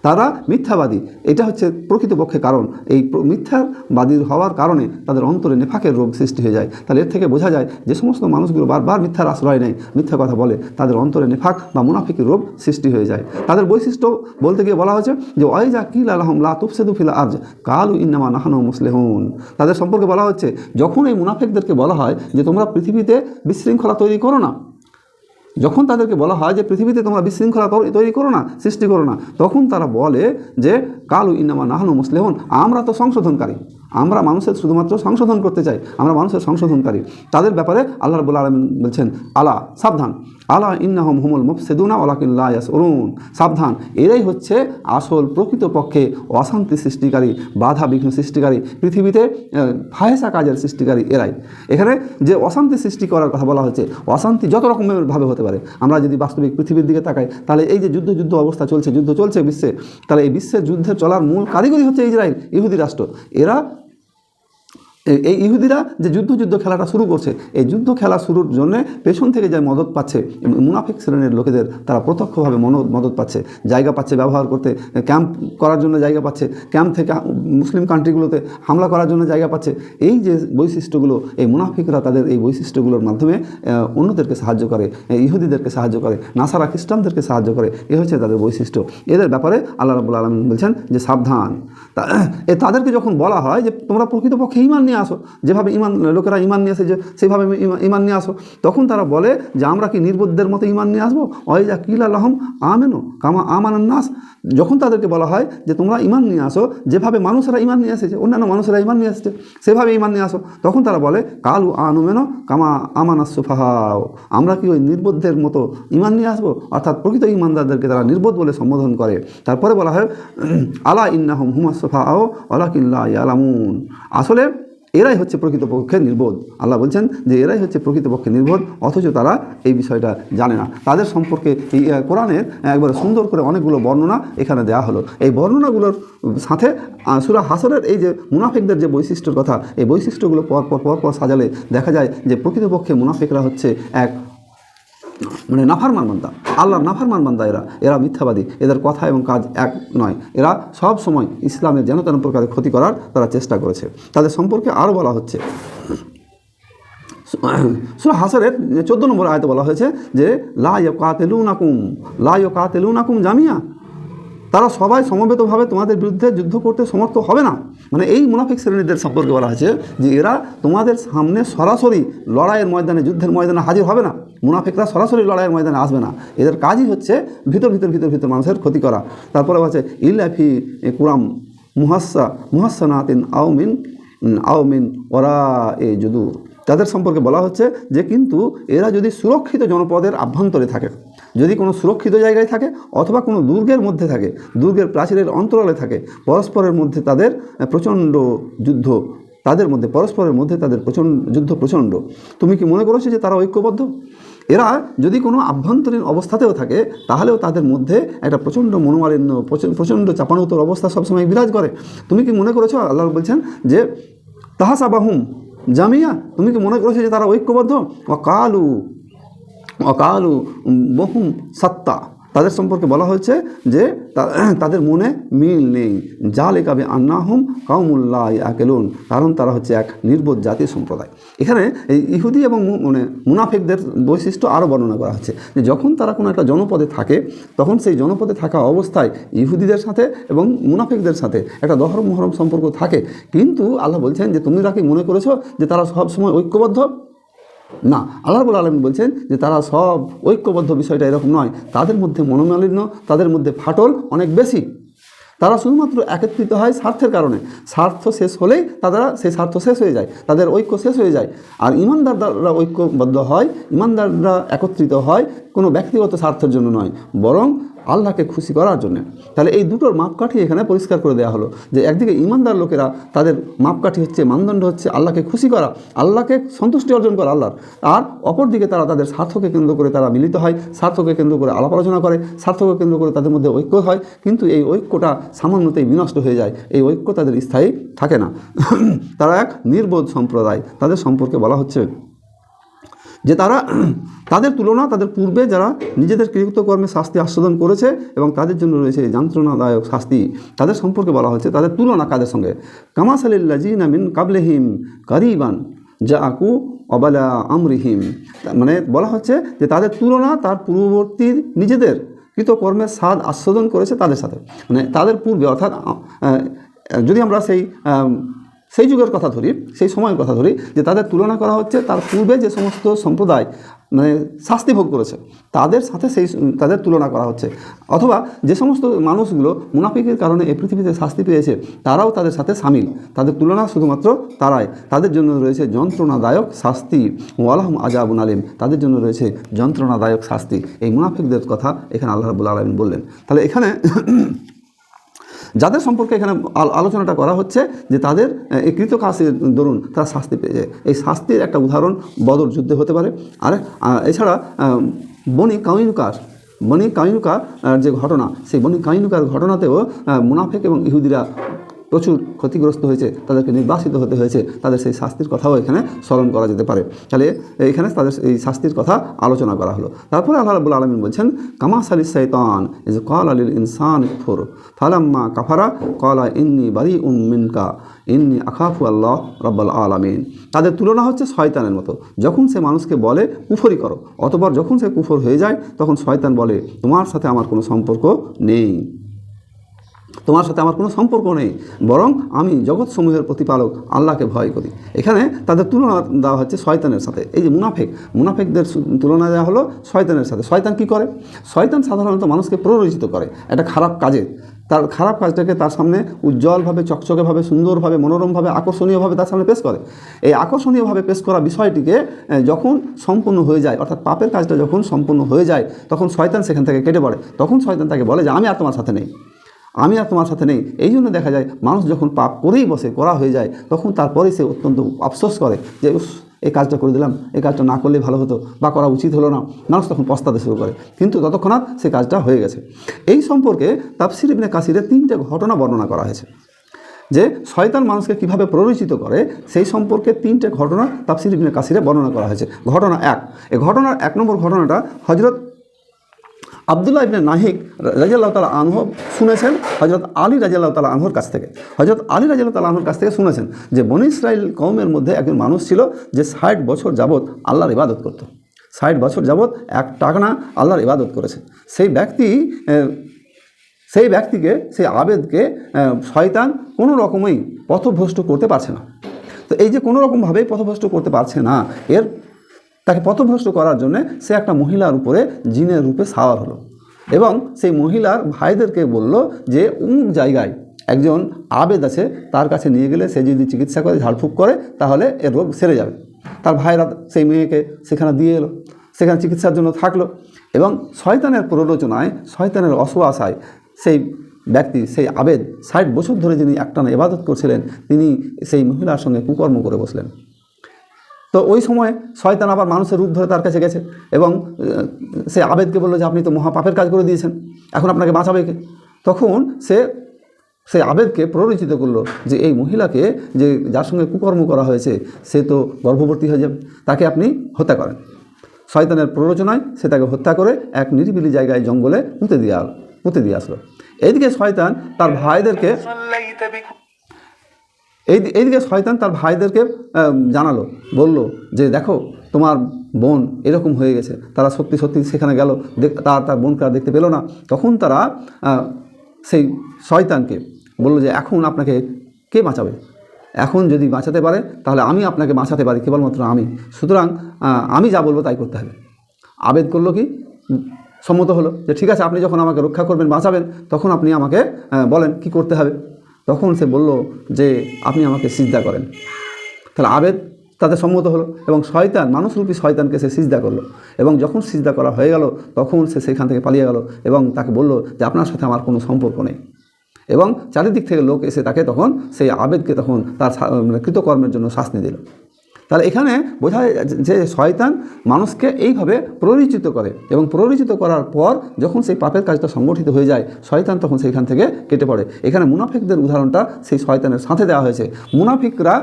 Speaker 1: তারা মিথ্যাবাদী। এটা হচ্ছে প্রকৃতপক্ষে কারণ। এই মিথ্যাবাদী হওয়ার কারণে তাদের অন্তরে নেফাকের রোগ সৃষ্টি হয়ে যায়। তাহলে এর থেকে বোঝা যায় যে সমস্ত মানুষগুলো বারবার মিথ্যার আশ্রয় নেয়, মিথ্যা কথা বলে, তাদের অন্তরে নেফাক বা মুনাফিকের রোগ সৃষ্টি হয়ে যায়। তাদের বৈশিষ্ট্য বলতে গিয়ে বলা হয়েছে যে ওয়াইজা কিল আলহম লা তুফসিদু ফিল আরজ কালু ইন্নামা নাহনু মুসলিহুন। তাদের সম্পর্কে বলা হচ্ছে, যখন এই মুনাফিকদেরকে বলা হয় যে তোমরা পৃথিবীতে বিশৃঙ্খলা তৈরি করো না, যখন তাদেরকে বলা হয় যে পৃথিবীতে তোমরা বিশৃঙ্খলা তৈরি করো না, সৃষ্টি করো না, তখন তারা বলে যে কালু ইন্নামা নাহনু মুসলিহুন, আমরা তো সংশোধনকারী, আমরা মানুষের শুধুমাত্র সংশোধন করতে চাই, আমরা মানুষের সংশোধনকারী। তাদের ব্যাপারে আল্লাহ রাব্বুল আলামিন বলছেন আলা, সাবধান, আলা ইন্নাহুম হুমুল মুফসিদুনা ওয়ালাকিন লা ইয়াশউরুন, সাবধান, এরাই হচ্ছে আসল প্রকৃতপক্ষে অশান্তি সৃষ্টিকারী, বাধা বিঘ্ন সৃষ্টিকারী, পৃথিবীতে ফাহেসা কাজের সৃষ্টিকারী এরাই। এখানে যে অশান্তি সৃষ্টি করার কথা বলা হচ্ছে, অশান্তি যত রকমের ভাবে হতে পারে। আমরা যদি বাস্তবিক পৃথিবীর দিকে তাকাই, তাহলে এই যে যুদ্ধ অবস্থা চলছে, যুদ্ধ চলছে বিশ্বে, তাহলে এই বিশ্বের যুদ্ধের চলার মূল কারিগরি হচ্ছে ইসরায়েল, ইহুদি রাষ্ট্র। এরা এই ইহুদিরা যে যুদ্ধ খেলাটা শুরু করছে, এই যুদ্ধ খেলা শুরুর জন্য পেছন থেকে যে মদত পাচ্ছে মুনাফিক শ্রেণীর লোকেদের, তারা প্রত্যক্ষভাবে মদত পাচ্ছে, জায়গা পাচ্ছে ব্যবহার করতে, ক্যাম্প করার জন্য জায়গা পাচ্ছে, ক্যাম্প থেকে মুসলিম কান্ট্রিগুলোতে হামলা করার জন্য জায়গা পাচ্ছে। এই যে বৈশিষ্ট্যগুলো, এই মুনাফিকরা তাদের এই বৈশিষ্ট্যগুলোর মাধ্যমে অন্যদেরকে সাহায্য করে, ইহুদিদেরকে সাহায্য করে, নাসারা খ্রিস্টানদেরকে সাহায্য করে। এ হচ্ছে তাদের বৈশিষ্ট্য। এদের ব্যাপারে আল্লাহ রাব্বুল আলামিন বলছেন যে সাবধান। তাদেরকে যখন বলা হয় যে তোমরা প্রকৃতপক্ষে ঈমান নিয়ে আসো, যেভাবে লোকেরা ঈমান নিয়ে আসে, যে সেইভাবে ঈমান নিয়ে আসো, তখন তারা বলে যে আমরা কি নির্বোধদের মতো ঈমান নিয়ে আসবো? ওয়াইজা কিলা লাহুম আমিনু কামা আমানান নাস, যখন তাদেরকে বলা হয় যে তোমরা ঈমান নিয়ে আসো, যেভাবে মানুষেরা ঈমান নিয়ে এসেছে, অন্যান্য মানুষেরা ঈমান নিয়ে এসেছে, সেভাবে ঈমান নিয়ে আসো, তখন তারা বলে কালু আনুমেনো কামা আমানাস সুফাহাও, আমরা কি ওই নির্বোধদের মতো ঈমান নিয়ে আসবো? অর্থাৎ প্রকৃত ঈমানদারদেরকে তারা নির্বোধ বলে সম্বোধন করে। তারপরে বলা হয় আলা ইন্নাহুম হুমাস সুফাহাও ওয়ালাকিন লা ইয়ালামুন, আসলে এরাই হচ্ছে প্রকৃতপক্ষে নির্বোধ। আল্লাহ বলছেন যে এরাই হচ্ছে প্রকৃতপক্ষে নির্বোধ, অথচ তারা এই বিষয়টা জানে না। তাদের সম্পর্কে এই কোরআনের একবারে সুন্দর করে অনেকগুলো বর্ণনা এখানে দেওয়া হলো। এই বর্ণনাগুলোর সাথে সূরা হাসরের এই যে মুনাফিকদের যে বৈশিষ্ট্যের কথা, এই বৈশিষ্ট্যগুলো পর সাজালে দেখা যায় যে প্রকৃতপক্ষে মুনাফিকরা হচ্ছে এক নাফারমান বান্দা, আল্লাহর নাফারমান বান্দা। এরা মিথ্যাবাদী, এদের কথা এবং কাজ এক নয়। এরা সব সময় ইসলামের যেন তেন প্রকারের ক্ষতি করার তারা চেষ্টা করেছে। তাদের সম্পর্কে আরও বলা হচ্ছে, সূরা হাসরের 14 নম্বর আয়াতে বলা হয়েছে যে লা ইয়াকাতিলুনাকুম জামিয়া, তারা সবাই সমবেতভাবে তোমাদের বিরুদ্ধে যুদ্ধ করতে সমর্থ হবে না। মানে এই মুনাফিক শ্রেণীদের সম্পর্কে বলা হয়েছে যে এরা তোমাদের সামনে সরাসরি লড়াইয়ের ময়দানে, যুদ্ধের ময়দানে হাজির হবে না। মুনাফিকরা সরাসরি লড়াইয়ের ময়দানে আসবে না, এদের কাজই হচ্ছে ভিতর মানুষের ক্ষতি করা। তারপরে বলছে ইল্লাফি কুরাম মুহাসানাতিন আউমিন ওরা এ যদু, তাদের সম্পর্কে বলা হচ্ছে যে কিন্তু এরা যদি সুরক্ষিত জনপদের আভ্যন্তরে থাকে, যদি কোনো সুরক্ষিত জায়গায় থাকে অথবা কোনো দুর্গের মধ্যে থাকে, দুর্গের প্রাচীরের অন্তরালে থাকে, পরস্পরের মধ্যে তাদের প্রচণ্ড যুদ্ধ, তাদের মধ্যে পরস্পরের মধ্যে তাদের যুদ্ধ প্রচণ্ড, তুমি কি মনে করেছো যে তারা ঐক্যবদ্ধ? এরা যদি কোনো আভ্যন্তরীণ অবস্থাতেও থাকে তাহলেও তাদের মধ্যে একটা প্রচণ্ড মনোমালিন্য, প্রচণ্ড চাপানোতর অবস্থা সবসময় বিরাজ করে। তুমি কি মনে করেছো, আল্লাহ বলছেন যে তাহাসাবাহুম জামিয়া, তুমি কি মনে করেছো যে তারা ঐক্যবদ্ধ? অকালু বহুম সত্তা, তাদের সম্পর্কে বলা হয়েছে যে তাদের মনে মিল নেই। জালিকা বিআন্নাহুম কাউমুল্লা ইয়াকিলুন, কারণ তারা হচ্ছে এক নির্বোধ জাতীয় সম্প্রদায়। এখানে এই ইহুদি এবং মুনাফিকদের বৈশিষ্ট্য আরও বর্ণনা করা হচ্ছে যে যখন তারা কোনো একটা জনপদে থাকে, তখন সেই জনপদে থাকা অবস্থায় ইহুদিদের সাথে এবং মুনাফিকদের সাথে একটা দহরম মহরম সম্পর্ক থাকে। কিন্তু আল্লাহ বলছেন যে তোমরা কি মনে করেছো যে তারা সব সময় ঐক্যবদ্ধ? না, আল্লাহ রাব্বুল আলামিন বলছেন যে তারা সব ঐক্যবদ্ধ, বিষয়টা এরকম নয়। তাদের মধ্যে মনোমালিন্য, তাদের মধ্যে ফাটল অনেক বেশি। তারা শুধুমাত্র একত্রিত হয় স্বার্থের কারণে, স্বার্থ শেষ হলেই তারা সেই স্বার্থ শেষ হয়ে যায়, তাদের ঐক্য শেষ হয়ে যায়। আর ইমানদাররা ঐক্যবদ্ধ হয়, ইমানদাররা একত্রিত হয় কোনো ব্যক্তিগত স্বার্থের জন্য নয়, বরং আল্লাহকে খুশি করার জন্য। তাহলে এই দুটোর মাপকাঠি এখানে পরিষ্কার করে দেওয়া হলো যে একদিকে ইমানদার লোকেরা, তাদের মাপকাঠি হচ্ছে, মানদণ্ড হচ্ছে আল্লাহকে খুশি করা, আল্লাহকে সন্তুষ্টি অর্জন করা আল্লাহর। আর অপরদিকে তারা তাদের স্বার্থকে কেন্দ্র করে তারা মিলিত হয়, স্বার্থকে কেন্দ্র করে আলাপ আলোচনা করে, স্বার্থকে কেন্দ্র করে তাদের মধ্যে ঐক্য হয়। কিন্তু এই ঐক্যটা সামান্যতেই বিনষ্ট হয়ে যায়, এই ঐক্য তাদের স্থায়ী থাকে না। তারা এক নির্বোধ সম্প্রদায়। তাদের সম্পর্কে বলা হচ্ছে যে তারা তাদের তুলনা তাদের পূর্বে যারা নিজেদের কৃতকর্মে শাস্তি আস্বাদন করেছে এবং তাদের জন্য রয়েছে যন্ত্রণাদায়ক শাস্তি, তাদের সম্পর্কে বলা হচ্ছে তাদের তুলনা কাদের সঙ্গে, কামাসালিল্লাযিনা মিন কাবলিহিম কারিবান জাআকু অবালা আমরিহিম, মানে বলা হচ্ছে যে তাদের তুলনা তার পূর্ববর্তী নিজেদের কৃতকর্মের স্বাদ আস্বাদন করেছে তাদের সাথে, মানে তাদের পূর্বে, অর্থাৎ যদি আমরা সেই যুগের কথা ধরি, সেই সময়ের কথা ধরি, যে তাদের তুলনা করা হচ্ছে তার পূর্বে যে সমস্ত সম্প্রদায় মানে শাস্তি ভোগ করেছে তাদের সাথে তাদের তুলনা করা হচ্ছে, অথবা যে সমস্ত মানুষগুলো মুনাফিকের কারণে এই পৃথিবীতে শাস্তি পেয়েছে তারাও তাদের সাথে সামিল, তাদের তুলনা শুধুমাত্র তারাই, তাদের জন্য রয়েছে যন্ত্রণাদায়ক শাস্তি, ওয়ালাহুম আযাবুন আলীম, তাদের জন্য রয়েছে যন্ত্রণাদায়ক শাস্তি। এই মুনাফিকদের কথা এখানে আল্লাহ রাব্বুল আলামিন বললেন। তাহলে এখানে যাদের সম্পর্কে এখানে আলোচনাটা করা হচ্ছে যে তাদের এই কৃতকাজের দরুন তারা শাস্তি পেয়েছে, এই শাস্তির একটা উদাহরণ বদর যুদ্ধে হতে পারে। আর এছাড়া বনি কাইনুকা যে ঘটনা, সেই বনি কাইনুকার ঘটনাতেও মুনাফিক এবং ইহুদিরা প্রচুর ক্ষতিগ্রস্ত হয়েছে, তাদেরকে নির্বাসিত হতে হয়েছে, তাদের সেই শাস্তির কথাও এখানে স্মরণ করা যেতে পারে। তাহলে এখানে তাদের এই শাস্তির কথা আলোচনা করা হলো। তারপরে আল্লাহ রাব্বুল আলামিন বলছেন কামাসালিস শাইতান ইয ক্বালা লিল ইনসানি কুফর ফালাম্মা কাফারা ক্বালা ইন্নী বারিউম মিনকা ইন্নী আখাফু আল্লাহ রাব্বুল আলামিন। তাদের তুলনা হচ্ছে শয়তানের মতো, যখন সে মানুষকে বলে কুফরি করো, অতঃপর যখন সে কুফর হয়ে যায় তখন শয়তান বলে তোমার সাথে আমার কোনো সম্পর্ক নেই, তোমার সাথে আমার কোনো সম্পর্ক নেই, বরং আমি জগৎসমূহের প্রতিপালক আল্লাহকে ভয় করি। এখানে তাদের তুলনা দেওয়া হচ্ছে শয়তানের সাথে। এই যে মুনাফিকদের তুলনা দেওয়া হলো শয়তানের সাথে। শয়তান কি করে? শয়তান সাধারণত মানুষকে প্ররোচিত করে একটা খারাপ কাজে, তার খারাপ কাজটাকে তার সামনে উজ্জ্বলভাবে, চকচকেভাবে, সুন্দরভাবে, মনোরমভাবে, আকর্ষণীয়ভাবে তার সামনে পেশ করে। এই আকর্ষণীয়ভাবে পেশ করা বিষয়টিকে যখন সম্পূর্ণ হয়ে যায়, অর্থাৎ পাপের কাজটা যখন সম্পূর্ণ হয়ে যায়, তখন শয়তান সেখান থেকে কেটে পড়ে। তখন শয়তান তাকে বলে যে আমি আর তোমার সাথে নেই, আমি আর তোমার সাথে নেই। এই জন্য দেখা যায় মানুষ যখন পাপ করেই বসে, করা হয়ে যায়, তখন তারপরে সে অত্যন্ত আফসোস করে যে এই কাজটা করে দিলাম, এই কাজটা না করলে ভালো হতো বা করা উচিত হলো না, মানুষ তখন পস্তাতে শুরু করে, কিন্তু ততক্ষণাৎ সে কাজটা হয়ে গেছে। এই সম্পর্কে তাফসীর ইবনে কাসিরে 3টে ঘটনা বর্ণনা করা হয়েছে, যে শয়তান মানুষকে কিভাবে প্ররোচিত করে সেই সম্পর্কে 3টে ঘটনা তাফসীর ইবনে কাসিরে বর্ণনা করা হয়েছে। ঘটনা 1, এই ঘটনার 1 নম্বর ঘটনাটা হযরত আব্দুল্লাহ ইবনে নাহিক রাদিয়াল্লাহু তাআলা আনহু শুনেছেন হযরত আলী রাদিয়াল্লাহু তাআলা আনহুর কাছ থেকে। হযরত আলী রাদিয়াল্লাহু তাআলা আনহুর কাছ থেকে শুনেছেন যে বনী ইসরাইল কওমের মধ্যে একজন মানুষ ছিল যে 60 বছর যাবৎ আল্লাহর ইবাদত করত। 60 বছর যাবৎ একটানা আল্লাহর ইবাদত করেছে। সেই ব্যক্তিকে, সেই আবেদকে শয়তান কোনো রকমেই পথভ্রষ্ট করতে পারছে না। তো এই যে কোনো রকমভাবেই পথভ্রষ্ট করতে পারছে না, তাকে পথভ্রষ্ট করার জন্য সে একটা মহিলার উপরে জিনের রূপে সাওয়ার হলো এবং সেই মহিলার ভাইদেরকে বলল যে অমুক জায়গায় একজন আবেদ আছে, তার কাছে নিয়ে গেলে সে যদি চিকিৎসা করে, ঝাড়ফুঁক করে, তাহলে এর রোগ সেরে যাবে। তার ভাইরা সেই মেয়েকে সেখানে দিয়ে এলো, সেখানে চিকিৎসার জন্য থাকলো এবং শয়তানের প্ররোচনায়, শয়তানের অসুয়াশায় সেই ব্যক্তি, সেই আবেদ 60 বছর ধরে যিনি একটানা ইবাদত করছিলেন, তিনি সেই মহিলার সঙ্গে কুকর্ম করে বসলেন। তো ওই সময় শয়তান আবার মানুষের রূপ ধরে তার কাছে গেছে এবং সে আবেদকে বললো যে আপনি তো মহাপাপের কাজ করে দিয়েছেন, এখন আপনাকে বাঁচাবে কে? তখন সে আবেদকে প্ররোচিত করলো যে এই মহিলাকে, যে যার সঙ্গে কুকর্ম করা হয়েছে, সে তো গর্ভবতী হয়ে যাবে, তাকে আপনি হত্যা করেন। শয়তানের প্ররোচনায় সে তাকে হত্যা করে এক নিরিবিলি জায়গায় জঙ্গলে পুঁতে দিয়ে আসলো। এইদিকে শয়তান তার ভাইদেরকে জানালো, বলল যে দেখো তোমার বোন এরকম হয়ে গেছে। তারা সত্যি সেখানে গেল, তার বোনকে আর দেখতে পেল না। তখন তারা সেই শয়তানকে বলল যে এখন আপনাকে কে বাঁচাবে? এখন যদি বাঁচাতে পারে তাহলে আমি আপনাকে বাঁচাতে পারি, কেবলমাত্র আমি, সুতরাং আমি যা বলবো তাই করতে হবে। আবেদ করলো কি? সম্মত হলো যে ঠিক আছে, আপনি যখন আমাকে রক্ষা করবেন, বাঁচাবেন, তখন আপনি আমাকে বলেন কি করতে হবে। তখন সে বলল যে আপনি আমাকে সিজদা করেন। তাহলে আবেদ তাতে সম্মত হলো এবং শয়তান, মানুষরূপী শয়তানকে সে সিজদা করলো এবং যখন সিজদা করা হয়ে গেল তখন সে সেখান থেকে পালিয়ে গেল এবং তাকে বলল যে আপনার সাথে আমার কোনো সম্পর্ক নেই। এবং চারিদিক থেকে লোক এসে তাকে তখন সেই আবেদকে তখন তার কৃতকর্মের জন্য শাস্তি দিল। তাহলে এখানে বোঝা যায় যে শয়তান মানুষকে এইভাবে প্ররোচিত করে এবং প্ররোচিত করার পর যখন সেই পাপের কাজটা সংগঠিত হয়ে যায়, শয়তান তখন সেইখান থেকে কেটে পড়ে। এখানে মুনাফিকদের উদাহরণটা সেই শয়তানের সাথে দেওয়া হয়েছে। মুনাফিকরা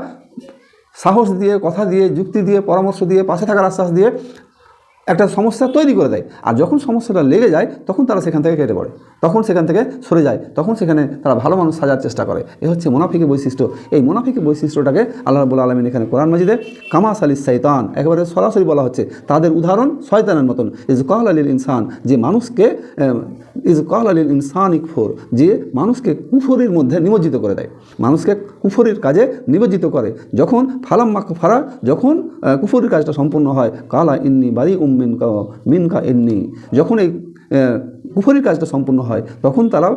Speaker 1: সাহস দিয়ে, কথা দিয়ে, যুক্তি দিয়ে, পরামর্শ দিয়ে, পাশে থাকার আশ্বাস দিয়ে একটা সমস্যা তৈরি করে দেয়। আর যখন সমস্যাটা লেগে যায় তখন তারা সেখান থেকে কেটে পড়ে, তখন সেখান থেকে সরে যায়, তখন সেখানে তারা ভালো মানুষ সাজার চেষ্টা করে। এ হচ্ছে মুনাফিকি বৈশিষ্ট্য। এই মুনাফিকি বৈশিষ্ট্যটাকে আল্লাহ রাব্বুল আলামিন এখানে কোরআন মাজিদে কামা সালিস শয়তান একেবারে সরাসরি বলা হচ্ছে। তাদের উদাহরণ শয়তানের মতন। ইজ কালা লিল ইনসান, যে মানুষকে ইজ কালা লিল ইনসান ইকফুর, যে মানুষকে কুফরির মধ্যে নিমজ্জিত করে দেয়, মানুষকে কুফরির কাজে নিমজ্জিত করে। যখন ফালাম্মা ফারা, যখন কুফরির কাজটা সম্পূর্ণ হয়, কালা ইন্নি বারি মিনকা ইন্নি, যখন এই কুফরির কাজটা সম্পূর্ণ হয় তখন তারা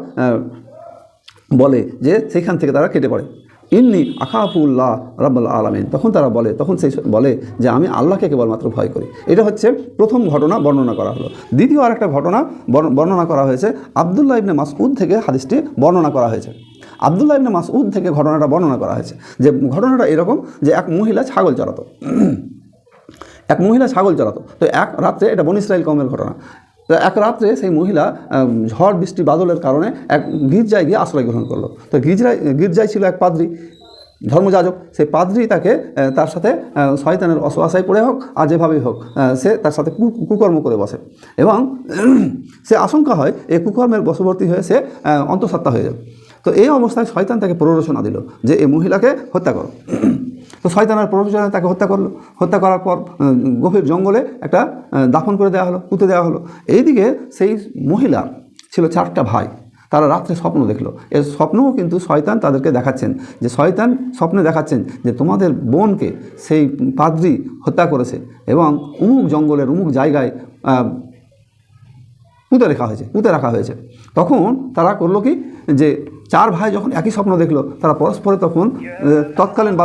Speaker 1: বলে যে সেখান থেকে তারা কেটে পড়ে, ইন্নি আখাফুল্লাহ রাব্বুল আলামিন, তখন তারা বলে, তখন সেই বলে যে আমি আল্লাহকে কেবলমাত্র ভয় করি। এটা হচ্ছে প্রথম ঘটনা বর্ণনা করা হলো। দ্বিতীয় আরেকটা ঘটনা বর্ণনা করা হয়েছে, আবদুল্লাহ ইবনে মাসউদ থেকে হাদিসটি বর্ণনা করা হয়েছে। আবদুল্লাহ ইবনে মাসউদ থেকে ঘটনাটা বর্ণনা করা হয়েছে, যে ঘটনাটা এরকম যে এক মহিলা ছাগল চড়াতো, এক মহিলা ছাগল চড়াতো। তো এক রাত্রে, এটা বনী ইসরাইল কওমের ঘটনা, তো এক রাত্রে সেই মহিলা ঝড় বৃষ্টি বাদলের কারণে এক গির্জায় গিয়ে আশ্রয় গ্রহণ করলো। তো গির্জায় ছিল এক পাদ্রী, ধর্মযাজক। সেই পাদ্রী তাকে তার সাথে শয়তানের অসহায় পড়ে হোক আর যেভাবেই হোক সে তার সাথে কুকর্ম করে বসে, এবং সে আশঙ্কা হয় এই কুকর্মের বশবর্তী হয়ে সে অন্তঃসত্ত্বা হয়ে যাবে। তো এই অবস্থায় শয়তান তাকে প্ররোচনা দিল যে এই মহিলাকে হত্যা করো। তো শয়তানের প্ররোচনায় তাকে হত্যা করলো। হত্যা করার পর গভীর জঙ্গলে একটা দাফন করে দেওয়া হলো, পুঁতে দেওয়া হলো। এইদিকে সেই মহিলা ছিল 4টা ভাই, তারা রাত্রে স্বপ্ন দেখলো। এই স্বপ্নও কিন্তু শয়তান তাদেরকে দেখাচ্ছেন, যে শয়তান স্বপ্নে দেখাচ্ছেন যে তোমাদের বোনকে সেই পাদ্রী হত্যা করেছে এবং অমুক জঙ্গলের অমুক জায়গায় পুঁতে রাখা হয়েছে। তখন তারা করলো কি, যে 4 ভাই যখন একই স্বপ্ন দেখলো, তারা পরস্পরে তখন তৎকালীন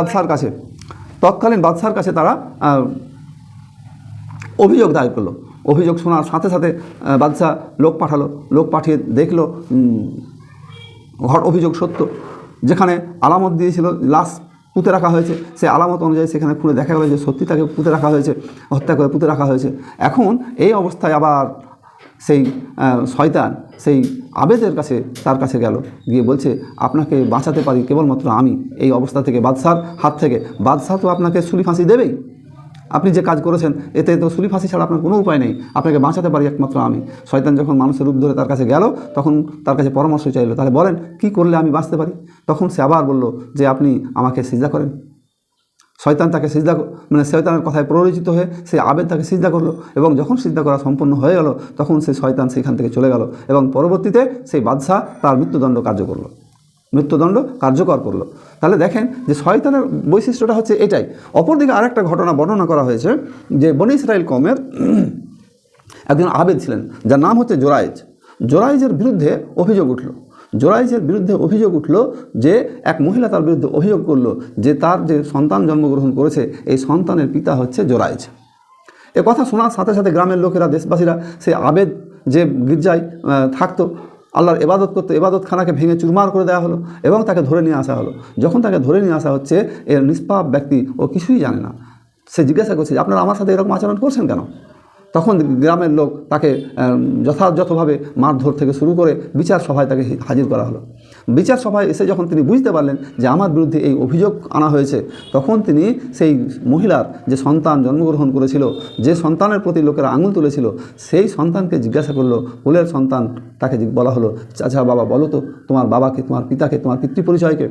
Speaker 1: বাদশার কাছে তারা অভিযোগ দায়ের করলো। অভিযোগ শোনার সাথে সাথে বাদশাহ লোক পাঠালো, লোক পাঠিয়ে দেখলো অভিযোগ সত্য। যেখানে আলামত দিয়েছিল লাশ পুঁতে রাখা হয়েছে, সেই আলামত অনুযায়ী সেখানে খুঁড়ে দেখা গেলো যে সত্যি তাকে পুঁতে রাখা হয়েছে, হত্যা করে পুঁতে রাখা হয়েছে। এখন এই অবস্থায় আবার সেই শয়তান সেই আবেদের কাছে, তার কাছে গেল, গিয়ে বলছে আপনাকে বাঁচাতে পারি কেবলমাত্র আমি এই অবস্থা থেকে, বাদশার হাত থেকে। বাদশাহ তো আপনাকে সুলি ফাঁসি দেবেই, আপনি যে কাজ করেছেন এতে তো সুলি ফাঁসি ছাড়া আপনার কোনো উপায় নেই, আপনাকে বাঁচাতে পারি একমাত্র আমি। শয়তান যখন মানুষের রূপ ধরে তার কাছে গেল, তখন তার কাছে পরামর্শ চাইলো, তাহলে বলেন কি করলে আমি বাঁচতে পারি? তখন সে আবার বলল যে আপনি আমাকে সিজদা করেন। শয়তান তাকে সিজদা, মানে শয়তানের কথায় প্ররোচিত হয়ে সে আবেদ তাকে সিজদা করলো, এবং যখন সিজদা করা সম্পূর্ণ হয়ে গেল তখন সেই শয়তান সেখান থেকে চলে গেল, এবং পরবর্তীতে সেই বাদশাহ তার মৃত্যুদণ্ড কার্যকর করলো। তাহলে দেখেন যে শয়তানের বৈশিষ্ট্যটা হচ্ছে এটাই। অপরদিকে আরেকটা ঘটনা বর্ণনা করা হয়েছে, যে বনী ইসরাইল কওমের একজন আবেদ ছিলেন যার নাম হচ্ছে জোরাইজের বিরুদ্ধে অভিযোগ উঠল যে এক মহিলা তার বিরুদ্ধে অভিযোগ করলো যে তার যে সন্তান জন্মগ্রহণ করেছে এই সন্তানের পিতা হচ্ছে জোরাইজ। এ কথা শোনার সাথে সাথে গ্রামের লোকেরা, দেশবাসীরা, সেই আবেদ যে গির্জায় থাকতো, আল্লাহর ইবাদত করতো, ইবাদতখানাকে ভেঙে চুরমার করে দেওয়া হলো এবং তাকে ধরে নিয়ে আসা হলো। যখন তাকে ধরে নিয়ে আসা হচ্ছে, এর নিষ্পাপ ব্যক্তি ও কিছুই জানে না, সে জিজ্ঞাসা করছে যে আপনারা আমার সাথে এরকম আচরণ করছেন কেন? তখন গ্রামের লোক তাকে যথাযথভাবে মারধর থেকে শুরু করে বিচার সভায় তাকে হাজির করা হলো। বিচার সভায় এসে যখন তিনি বুঝতে পারলেন যে আমার বিরুদ্ধে এই অভিযোগ আনা হয়েছে, তখন তিনি সেই মহিলার যে সন্তান জন্মগ্রহণ করেছিল, যে সন্তানের প্রতি লোকেরা আঙুল তুলেছিল, সেই সন্তানকে জিজ্ঞাসা করলো, কোলের সন্তান, তাকে বলা হলো, আচ্ছা বাবা বলো তো তোমার বাবাকে, তোমার পিতাকে, তোমার পিতৃপরিচয়কে।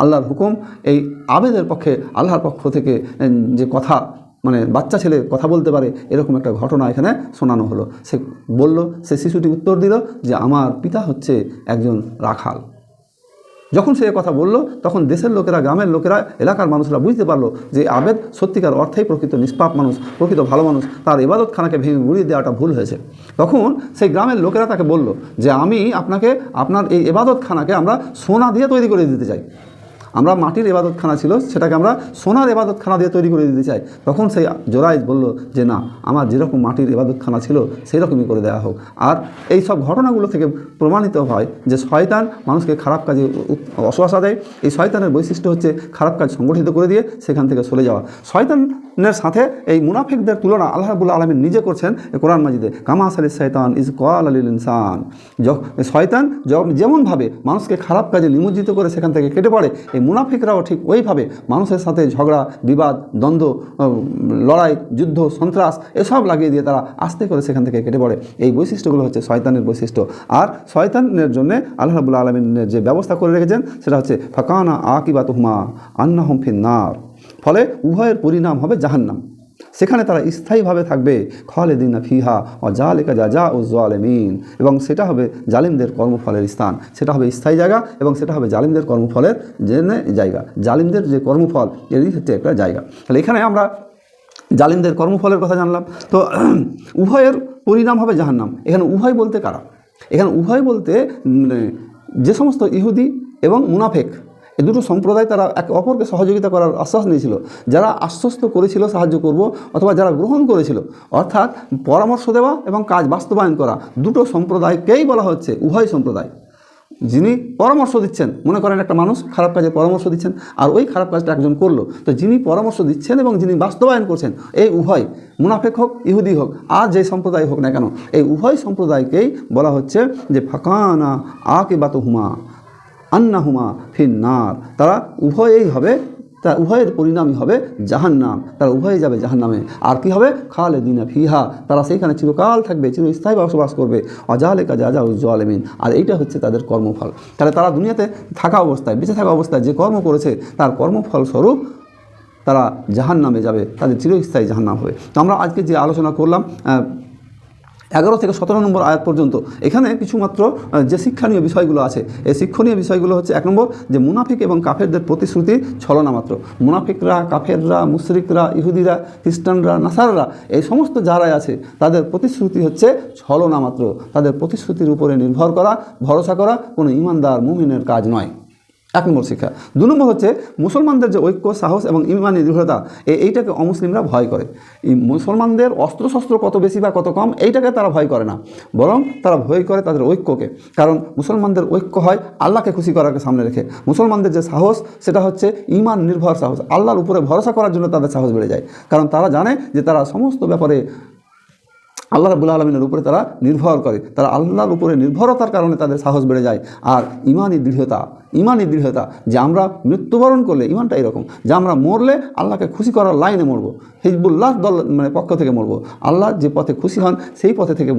Speaker 1: আল্লাহর হুকুম, এই আবেদের পক্ষে আল্লাহর পক্ষ থেকে যে কথা, মানে বাচ্চা ছেলে কথা বলতে পারে এরকম একটা ঘটনা এখানে শোনানো হলো। সে বলল, সে শিশুটি উত্তর দিল যে আমার পিতা হচ্ছে একজন রাখাল। যখন সে কথা বলল, তখন দেশের লোকেরা, গ্রামের লোকেরা, এলাকার মানুষরা বুঝতে পারলো যে আবেদ সত্যিকার অর্থেই প্রকৃত নিষ্পাপ মানুষ, প্রকৃত ভালো মানুষ, তার ইবাদতখানাকে ভেঙে গুঁড়িয়ে দেওয়াটা ভুল হয়েছে। তখন সেই গ্রামের লোকেরা তাকে বলল যে আমি আপনাকে, আপনার এই ইবাদতখানাকে আমরা সোনা দিয়ে তৈরি করে দিতে চাই। আমরা মাটির ইবাদতখানা ছিল, সেটাকে আমরা সোনার ইবাদতখানা দিয়ে তৈরি করে দিতে চাই। তখন সেই জোরাইজ বলল যে না, আমার যেরকম মাটির ইবাদতখানা ছিল সেই রকমই করে দেওয়া হোক। আর এই সব ঘটনাগুলো থেকে প্রমাণিত হয় যে শয়তান মানুষকে খারাপ কাজে অশ্বাসা দেয়। এই শয়তানের বৈশিষ্ট্য হচ্ছে খারাপ কাজ সংগঠিত করে দিয়ে সেখান থেকে সরে যাওয়া। শয়তান শয়তানের সাথে এই মুনাফিকদের তুলনা আল্লাহ রাব্বুল আলামিন নিজে করছেন কোরআন মাজিদে। কামা সালিস শয়তান ইজ ক্বাল লিল ইনসান, শয়তান যেমনভাবে মানুষকে খারাপ কাজে নিমজ্জিত করে সেখান থেকে কেটে পড়ে, এই মুনাফিকরাও ঠিক ওইভাবে মানুষের সাথে ঝগড়া, বিবাদ, দ্বন্দ্ব, লড়াই, যুদ্ধ, সন্ত্রাস এসব লাগিয়ে দিয়ে তারা আস্তে করে সেখান থেকে কেটে পড়ে। এই বৈশিষ্ট্যগুলো হচ্ছে শয়তানের বৈশিষ্ট্য। আর শয়তানের জন্য আল্লাহ রাব্বুল আলামিনের যে ব্যবস্থা করে রেখেছেন সেটা হচ্ছে ফাকানা আকিবাতুহুমা আন্নাহুম ফিন্নার, ফলে উভয়ের পরিণাম হবে জাহান্নাম, সেখানে তারা স্থায়ীভাবে থাকবে। খালিদিনা ফিহা ওয়া যালিকা জাযাউজ জালিমিন, এবং সেটা হবে জালিমদের কর্মফলের স্থান, সেটা হবে স্থায়ী জায়গা এবং সেটা হবে জালিমদের কর্মফলের জন্য জায়গা। জালিমদের যে কর্মফল এরই হচ্ছে একটা জায়গা। তাহলে এখানে আমরা জালিমদের কর্মফলের কথা জানলাম। তো উভয়ের পরিণাম হবে জাহান্নাম। এখানে উভয় বলতে কারা? এখানে উভয় বলতে যে সমস্ত ইহুদি এবং মুনাফিক এই দুটো সম্প্রদায় তারা একে অপরকে সহযোগিতা করার আশ্বাস নিয়েছিল, যারা আশ্বস্ত করেছিল সাহায্য করব, অথবা যারা গ্রহণ করেছিল, অর্থাৎ পরামর্শ দেওয়া এবং কাজ বাস্তবায়ন করা, দুটো সম্প্রদায়কেই বলা হচ্ছে উভয় সম্প্রদায়। যিনি পরামর্শ দিচ্ছেন, মনে করেন একটা মানুষ খারাপ কাজে পরামর্শ দিচ্ছেন আর ওই খারাপ কাজটা একজন করলো, তো যিনি পরামর্শ দিচ্ছেন এবং যিনি বাস্তবায়ন করছেন, এই উভয়, মুনাফিক হোক ইহুদি হোক আর যে সম্প্রদায় হোক না কেন, এই উভয় সম্প্রদায়কেই বলা হচ্ছে যে ফাকানা আকিবাতুহুমা আন্নাহুমা ফিন্নার, তারা উভয়েই হবে, তা উভয়ের পরিণামই হবে জাহান্নাম, তারা উভয়ে যাবে জাহান্নামে। আর কি হবে? খালিদিনা ফিহা, তারা সেইখানে চিরকাল থাকবে, চিরস্থায়ী বসবাস করবে। ওয়াযালিকা জাযাউজ জালিমিন, আর এইটা হচ্ছে তাদের কর্মফল। তাহলে তারা দুনিয়াতে থাকা অবস্থায়, বেঁচে থাকা অবস্থায় যে কর্ম করেছে তার কর্মফল স্বরূপ তারা জাহান্নামে যাবে, তাদের চিরস্থায়ী জাহান্নাম হবে। তো আমরা আজকে যে আলোচনা করলাম 11 থেকে 17 নম্বর আয়াত পর্যন্ত, এখানে কিছুমাত্র যে শিক্ষণীয় বিষয়গুলো আছে, এই শিক্ষণীয় বিষয়গুলো হচ্ছে 1 নম্বর, যে মুনাফিক এবং কাফেরদের প্রতিশ্রুতি ছলনা মাত্র। মুনাফিকরা, কাফেররা, মুশরিকরা, ইহুদিরা, খ্রিস্টানরা, নাসাররা, এই সমস্ত যারাই আছে তাদের প্রতিশ্রুতি হচ্ছে ছলনা মাত্র। তাদের প্রতিশ্রুতির উপরে নির্ভর করা, ভরসা করা কোনো ইমানদার মুমিনের কাজ নয়। 1 নম্বর শিক্ষা। 2 নম্বর হচ্ছে মুসলমানদের যে ঐক্য, সাহস এবং ইমানি দৃঢ়তা, এইটাকে অমুসলিমরা ভয় করে। এই মুসলমানদের অস্ত্রশস্ত্র কত বেশি বা কত কম এইটাকে তারা ভয় করে না, বরং তারা ভয় করে তাদের ঐক্যকে। কারণ মুসলমানদের ঐক্য হয় আল্লাহকে খুশি করাকে সামনে রেখে। মুসলমানদের যে সাহস সেটা হচ্ছে ইমান নির্ভর সাহস, আল্লাহর উপরে ভরসা করার জন্য তাদের সাহস বেড়ে যায়। কারণ তারা জানে যে তারা সমস্ত ব্যাপারে আল্লাহ রাব্বুল আলামিনের উপরে তারা নির্ভর করে, তারা আল্লাহর উপরে নির্ভরতার কারণে তাদের সাহস বেড়ে যায়। আর ইমানি দৃঢ়তা যে আমরা মৃত্যুবরণ করলে, ইমানটা এরকম যে আমরা মরলে আল্লাহকে খুশি করার লাইনে মরবো, হিজবুল্লাহ দল পক্ষ থেকে মরবো, আল্লাহ যে পথে খুশি হন সেই পথে থেকে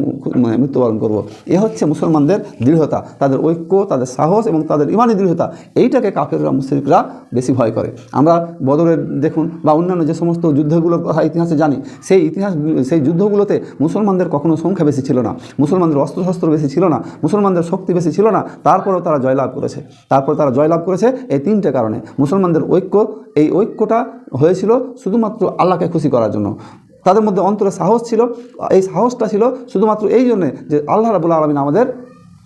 Speaker 1: মৃত্যুবরণ করব। এ হচ্ছে মুসলমানদের দৃঢ়তা, তাদের ঐক্য, তাদের সাহস এবং তাদের ইমানি দৃঢ়তা। এইটাকে কাফেররা, মুশরিকরা বেশি ভয় করে। আমরা বদরের দেখুন বা অন্যান্য যে সমস্ত যুদ্ধগুলোর কথা ইতিহাসে জানি, সেই যুদ্ধগুলোতে মুসলমানদের কখনো সংখ্যা বেশি ছিল না, মুসলমানদের অস্ত্রশস্ত্র বেশি ছিল না, মুসলমানদের শক্তি বেশি ছিল না, তারপরেও তারা জয়লাভ করেছে। তারা জয়লাভ করেছে এই 3টে কারণে। মুসলমানদের ঐক্য, এই ঐক্যটা হয়েছিল শুধুমাত্র আল্লাহকে খুশি করার জন্য। তাদের মধ্যে অন্তরে সাহস ছিল, এই সাহসটা ছিল শুধুমাত্র এই জন্যে যে আল্লাহ রাব্বুল আলামিন আমাদের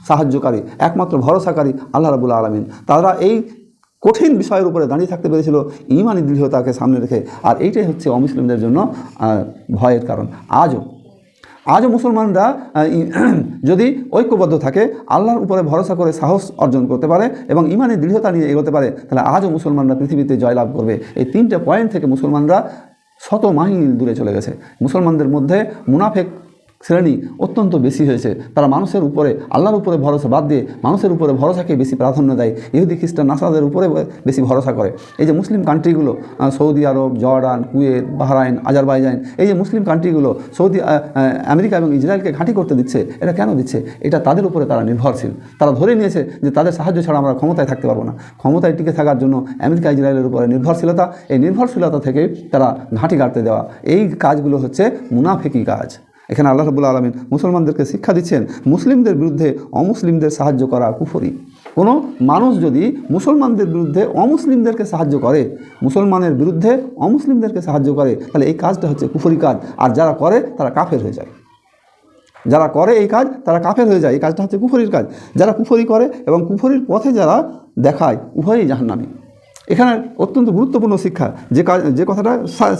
Speaker 1: সাহায্যকারী, একমাত্র ভরসাকারী আল্লাহ রাব্বুল আলামিন। তারা এই কঠিন বিষয়ের উপরে দাঁড়িয়ে থাকতে পেরেছিল ঈমানি দৃঢ়তাকে সামনে রেখে। আর এইটাই হচ্ছে অমুসলিমদের জন্য ভয়ের কারণ। আজও মুসলমানরা যদি ঐক্যবদ্ধ থাকে, আল্লাহর উপরে ভরসা করে সাহস অর্জন করতে পারে এবং ইমানের দৃঢ়তা নিয়ে এগোতে পারে, তাহলে আজও মুসলমানরা পৃথিবীতে জয়লাভ করবে। এই 3টে পয়েন্ট থেকে মুসলমানরা শত মাইল দূরে চলে গেছে। মুসলমানদের মধ্যে মুনাফিক শ্রেণী অত্যন্ত বেশি হয়েছে। তারা মানুষের উপরে, আল্লাহর উপরে ভরসা বাদ দিয়ে মানুষের উপরে ভরসাকে বেশি প্রাধান্য দেয়। ইহুদি খ্রিস্টান নাসারাদের উপরে বেশি ভরসা করে। এই যে মুসলিম কান্ট্রিগুলো, সৌদি আরব, জর্ডান, কুয়েত, বাহরাইন, আজারবাইজান, এই যে মুসলিম কান্ট্রিগুলো আমেরিকা এবং ইসরায়েলকে ঘাঁটি করতে দিচ্ছে, এটা কেন দিচ্ছে? এটা তাদের উপরে তারা নির্ভরশীল। তারা ধরে নিয়েছে যে তাদের সাহায্য ছাড়া আমরা ক্ষমতায় থাকতে পারবো না। ক্ষমতায় টিকে থাকার জন্য আমেরিকা ইসরায়েলের উপরে নির্ভরশীলতা, এই নির্ভরশীলতা থেকে তারা ঘাঁটি কাটতে দেওয়া, এই কাজগুলো হচ্ছে মুনাফিকি কাজ। এখানে আল্লাহ রাব্বুল আলামিন মুসলমানদেরকে শিক্ষা দিচ্ছেন, মুসলিমদের বিরুদ্ধে অমুসলিমদের সাহায্য করা কুফরি। কোনো মানুষ যদি মুসলমানদের বিরুদ্ধে অমুসলিমদেরকে সাহায্য করে, মুসলমানের বিরুদ্ধে অমুসলিমদেরকে সাহায্য করে, তাহলে এই কাজটা হচ্ছে কুফরি কাজ। আর যারা করে তারা কাফের হয়ে যায়। যারা করে এই কাজ তারা কাফের হয়ে যায়। এই কাজটা হচ্ছে কুফরির কাজ। যারা কুফরি করে এবং কুফরির পথে যারা দেখায়, উভয়ই জাহান্নামী। এখানে অত্যন্ত গুরুত্বপূর্ণ শিক্ষা, যে কথাটা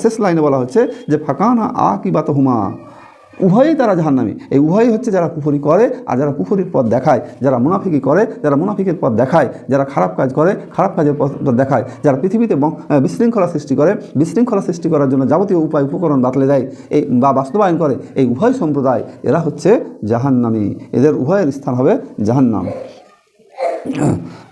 Speaker 1: শেষ লাইনে বলা হচ্ছে যে ফাকানা আকিবাতুহুমা উভয়ই তারা জাহান্নামী। এই উভয়ই হচ্ছে যারা কুফরি করে আর যারা কুফরির পথ দেখায়, যারা মুনাফিকি করে, যারা মুনাফিকের পথ দেখায়, যারা খারাপ কাজ করে, খারাপ কাজের পথ দেখায়, যারা পৃথিবীতে বিশৃঙ্খলা সৃষ্টি করে, বিশৃঙ্খলা সৃষ্টি করার জন্য যাবতীয় উপায় উপকরণ বাতলে দেয় এই বা বাস্তবায়ন করে, এই উভয় সম্প্রদায় এরা হচ্ছে জাহান্নামী। এদের উভয়ের স্থান হবে জাহান্নাম।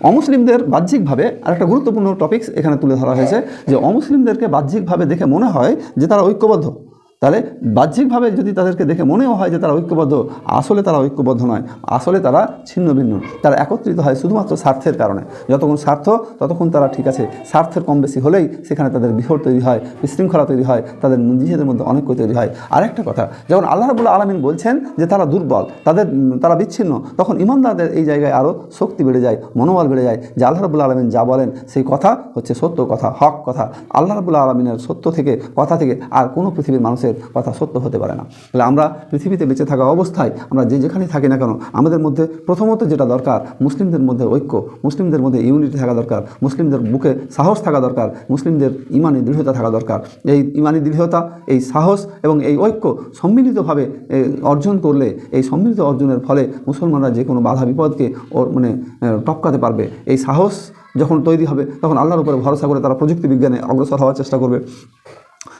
Speaker 1: অমুসলিমদের বাহ্যিকভাবে আরেকটা গুরুত্বপূর্ণ টপিকস এখানে তুলে ধরা হয়েছে যে অমুসলিমদেরকে বাহ্যিকভাবে দেখে মনে হয় যে তারা ঐক্যবদ্ধ। তাহলে বাহ্যিকভাবে যদি তাদেরকে দেখে মনেও হয় যে তারা ঐক্যবদ্ধ, আসলে তারা ঐক্যবদ্ধ নয়, আসলে তারা ছিন্ন ভিন্ন। তারা একত্রিত হয় শুধুমাত্র স্বার্থের কারণে। যতক্ষণ স্বার্থ ততক্ষণ তারা ঠিক আছে, স্বার্থের কম বেশি হলেই সেখানে তাদের বিহর তৈরি হয়, বিশৃঙ্খলা তৈরি হয়, তাদের নিজেদের মধ্যে অনৈক্য তৈরি হয়। আরেকটা কথা, যখন আল্লাহ রাব্বুল আলামিন বলছেন যে তারা দুর্বল, তারা বিচ্ছিন্ন, তখন ইমানদারদের এই জায়গায় আরও শক্তি বেড়ে যায়, মনোবল বেড়ে যায় যে আল্লাহ রাব্বুল আলামিন যা বলেন সেই কথা হচ্ছে সত্য কথা, হক কথা। আল্লাহ রাব্বুল আলামিনের সত্য থেকে, কথা থেকে আর কোনো পৃথিবীর মানুষের কথা সত্য হতে পারে না। তাহলে আমরা পৃথিবীতে বেঁচে থাকা অবস্থায় আমরা যেখানেই থাকি না কেন, আমাদের মধ্যে প্রথমত যেটা দরকার, মুসলিমদের মধ্যে ঐক্য, মুসলিমদের মধ্যে ইউনিটি থাকা দরকার, মুসলিমদের বুকে সাহস থাকা দরকার, মুসলিমদের ইমানি দৃঢ়তা থাকা দরকার। এই ইমানি দৃঢ়তা, এই সাহস এবং এই ঐক্য সম্মিলিতভাবে অর্জন করলে, এই সম্মিলিত অর্জনের ফলে মুসলমানরা যে কোনো বাধা বিপদকে টপকাতে পারবে। এই সাহস যখন তৈরি হবে তখন আল্লাহর উপরে ভরসা করে তারা প্রযুক্তি বিজ্ঞানে অগ্রসর হওয়ার চেষ্টা করবে।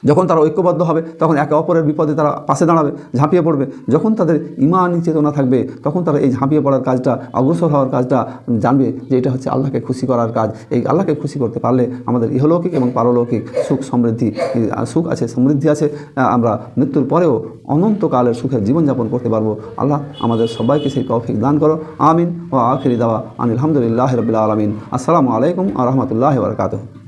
Speaker 1: যখন তারা ঐক্যবদ্ধ হবে তখন একে অপরের বিপদে তারা পাশে দাঁড়াবে, ঝাঁপিয়ে পড়বে। যখন তাদের ইমানি চেতনা থাকবে তখন তারা এই ঝাঁপিয়ে পড়ার কাজটা, অগ্রসর হওয়ার কাজটা জানবে যে এটা হচ্ছে আল্লাহকে খুশি করার কাজ। এই আল্লাহকে খুশি করতে পারলে আমাদের ইহলৌকিক এবং পারলৌকিক সুখ সমৃদ্ধি, সুখ আছে, সমৃদ্ধি আছে। আমরা মৃত্যুর পরেও অনন্তকালের সুখের জীবনযাপন করতে পারবো। আল্লাহ আমাদের সবাইকে সেই তৌফিক দান করো। আমিন। ও আখিরি দাওয়া আনিল হামদুলিল্লাহি রাব্বিল আলামিন। আসসালামু আলাইকুম ওয়া রাহমাতুল্লাহি ওয়া বারাকাতুহু।